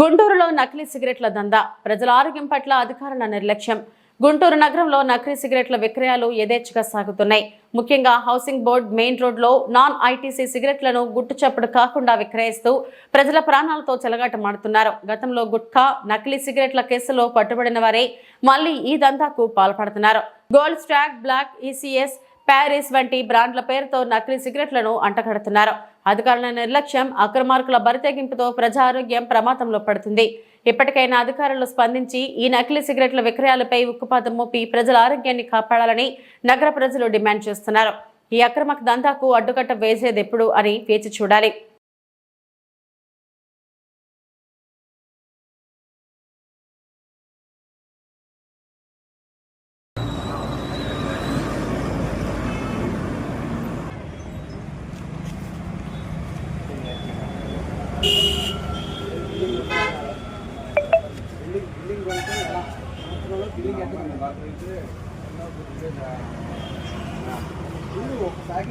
గుంటూరులో నకిలీ సిగరెట్ల దందా, ప్రజల ఆరోగ్యం పట్ల అధికారుల నిర్లక్ష్యం. గుంటూరు నగరంలో నకిలీ సిగరెట్ల విక్రయాలు యథేచ్ఛగా సాగుతున్నాయి. ముఖ్యంగా హౌసింగ్ బోర్డ్ మెయిన్ రోడ్లో నాన్ ఐటీసీ సిగరెట్లను గుట్టుచప్పుడు కాకుండా విక్రయిస్తూ ప్రజల ప్రాణాలతో చెలగాటమాడుతున్నారు. గతంలో గుట్కా, నకిలీ సిగరెట్ల కేసులో పట్టుబడిన వారే మళ్లీ ఈ దందాకు పాల్పడుతున్నారు. Gold stock, black, ECS, Paris వంటి బ్రాండ్ల పేరుతో నకిలీ సిగరెట్లను అంటగడుతున్నారు. అధికారుల నిర్లక్ష్యం, అక్రమార్కుల బరితెగింపుతో ప్రజా ఆరోగ్యం ప్రమాదంలో పడుతుంది. ఇప్పటికైనా అధికారులు స్పందించి ఈ నకిలీ సిగరెట్ల విక్రయాలపై ఉక్కుపాదం మోపి ప్రజల ఆరోగ్యాన్ని కాపాడాలని నగర ప్రజలు డిమాండ్ చేస్తున్నారు. ఈ అక్రమ దందాకు అడ్డుకట్ట వేసేదెప్పుడు అని వేచి చూడాలి. ఒకసారి